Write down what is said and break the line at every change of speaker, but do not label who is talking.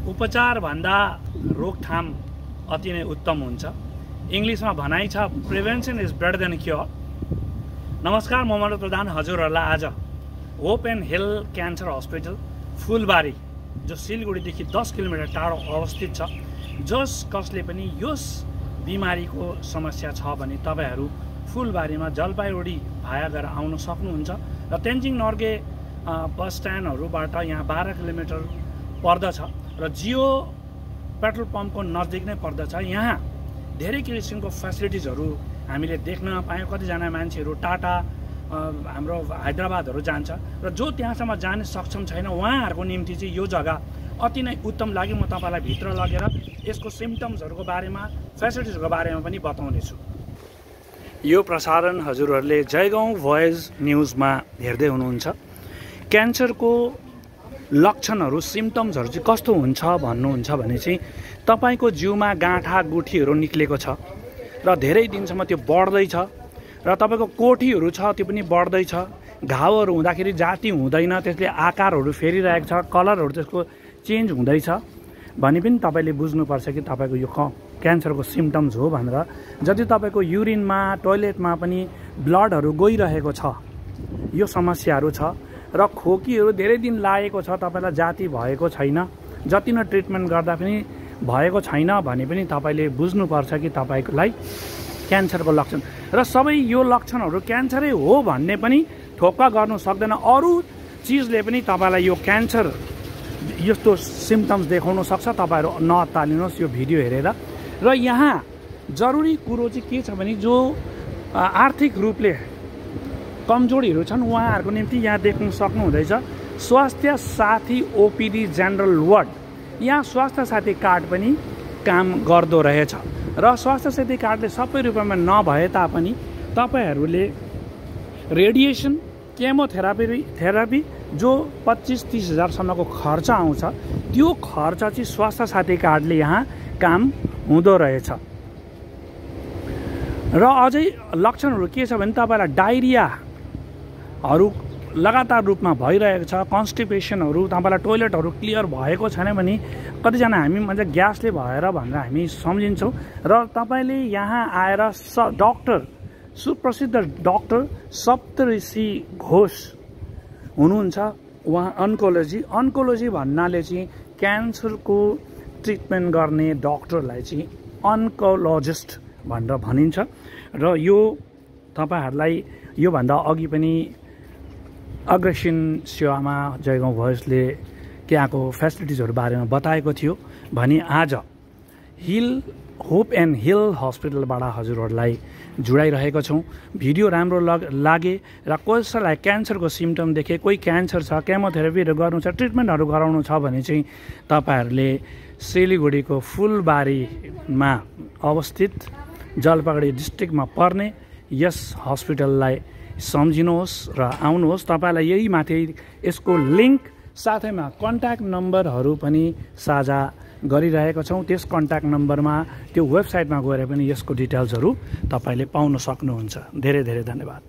उपचारभन्दा रोकथाम अति नै उत्तम हुन्छ। इङ्ग्लिसमा भनाइ छ prevention is better than cure. नमस्कार, म मनोज प्रधान हजुरहरूलाई आज hope and hill cancer hospital फुलबारी जो सिलगढीदेखि 10 किलोमिटर टाढो अवस्थित छ, कसले पनि यस बिमारीको समस्या छ भने तपाईहरू फुलबारीमा जलपाइगुडी भाया गरेर आउन सक्नुहुन्छ र तेन्जिङ नर्गे बस स्ट्यान्डहरूबाट यहाँ 12 किलोमिटर पर्दछ र जियो पेट्रोल पम्पको नजिक नै पर्दछ। यहाँ धेरै किसिमको फेसिलिटिजहरू हामीले देख्न पायौँ। कतिजना मान्छेहरू टाटा हाम्रो हैदराबादहरू जान्छ र जो त्यहाँसम्म जान सक्षम छैन उहाँहरूको निम्ति चाहिँ यो जग्गा अति नै उत्तम लाग्यो। म तपाईँलाई भित्र लगेर यसको सिम्पटम्सहरूको बारेमा फेसिलिटिजहरूको बारेमा पनि बताउनेछु। यो प्रसारण हजुरहरूले जयगाउँ भोइस न्युजमा हेर्दै हुनुहुन्छ। क्यान्सरको लक्षणहरू सिम्पटम्सहरू चाहिँ कस्तो हुन्छ भन्नुहुन्छ भने चाहिँ तपाईँको जिउमा गाँठा गुठीहरू निक्लेको छ र धेरै दिनसम्म त्यो बढ्दैछ र तपाईँको कोठीहरू छ त्यो पनि बढ्दैछ। घाउहरू हुँदाखेरि जाति हुँदैन, त्यसले आकारहरू फेरिरहेको छ, कलरहरू त्यसको चेन्ज हुँदैछ भने पनि तपाईँले बुझ्नुपर्छ कि तपाईँको यो क्यान्सरको सिम्पटम्स हो भनेर। जति तपाईँको युरिनमा टोइलेटमा पनि ब्लडहरू गइरहेको छ, यो समस्याहरू छ र खोकीहरू धेरै दिन लागेको छ, तपाईँलाई जाति भएको छैन, जति नै ट्रिटमेन्ट गर्दा पनि भएको छैन भने पनि तपाईँले बुझ्नुपर्छ कि तपाईँलाई क्यान्सरको लक्षण र सबै यो लक्षणहरू क्यान्सरै हो भन्ने पनि ठोक्का गर्नु सक्दैन। अरू चिजले पनि तपाईँलाई यो क्यान्सर यस्तो सिम्पटम्स देखाउन सक्छ। तपाईँहरू नअत्तालिनुहोस् यो भिडियो हेरेर। र यहाँ जरुरी कुरो चाहिँ के छ भने जो आर्थिक रूपले कमजोरीहरू छन् उहाँहरूको निम्ति यहाँ देख्न सक्नुहुँदैछ स्वास्थ्य साथी ओपिडी जेनरल वार्ड। यहाँ स्वास्थ्य साथी कार्ड पनि काम गर्दो रहेछ र स्वास्थ्य साथी कार्डले सबै रूपमा नभए तापनि तपाईँहरूले रेडिएसन केमोथेरापी जो 25-30 हजारसम्मको खर्च आउँछ त्यो खर्च चाहिँ स्वास्थ्य साथी कार्डले यहाँ काम हुँदो रहेछ। र अझै लक्षणहरू के छ भने तपाईँलाई डायरियाहरू लगातार रूपमा भइरहेको छ, कन्स्टिपेसनहरू, तपाईँलाई टोइलेटहरू क्लियर भएको छैन भने कतिजना हामी मतलब ग्यासले भएर भनेर हामी सम्झिन्छौँ। र तपाईँले यहाँ आएर डाक्टर सुप्रसिद्ध डाक्टर सप्तऋषि घोष हुनुहुन्छ, उहाँ अन्कोलोजी भन्नाले चाहिँ क्यान्सरको ट्रिटमेन्ट गर्ने डाक्टरलाई चाहिँ अन्कोलोजिस्ट भनेर भनिन्छ। र यो तपाईँहरूलाई योभन्दा अघि पनि अग्रसेन सेवामा जयगाउँ भोइसले त्यहाँको फेसिलिटिजहरू बारेमा बताएको थियो भने आज होप एन्ड हिल हस्पिटलबाट हजुरहरूलाई जुडाइरहेको छौँ। भिडियो राम्रो लागे र कसैलाई क्यान्सरको सिम्पटम देखे, कोही क्यान्सर छ, केमोथेरापीहरू गर्नु छ, ट्रिटमेन्टहरू गराउनु छ भने चाहिँ तपाईँहरूले सिलगढीको फुलबारीमा अवस्थित जलपाइगुडी डिस्ट्रिक्टमा पर्ने यस हस्पिटललाई सम्झिनुहोस् र आउनुहोस्। तपाईँलाई यही माथि यसको लिङ्क साथैमा कन्ट्याक्ट नम्बरहरू पनि साझा गरिरहेका छौँ। त्यस कन्ट्याक्ट नम्बरमा त्यो वेबसाइटमा गएर पनि यसको डिटेल्सहरू तपाईँले पाउन सक्नुहुन्छ। धेरै धेरै धन्यवाद।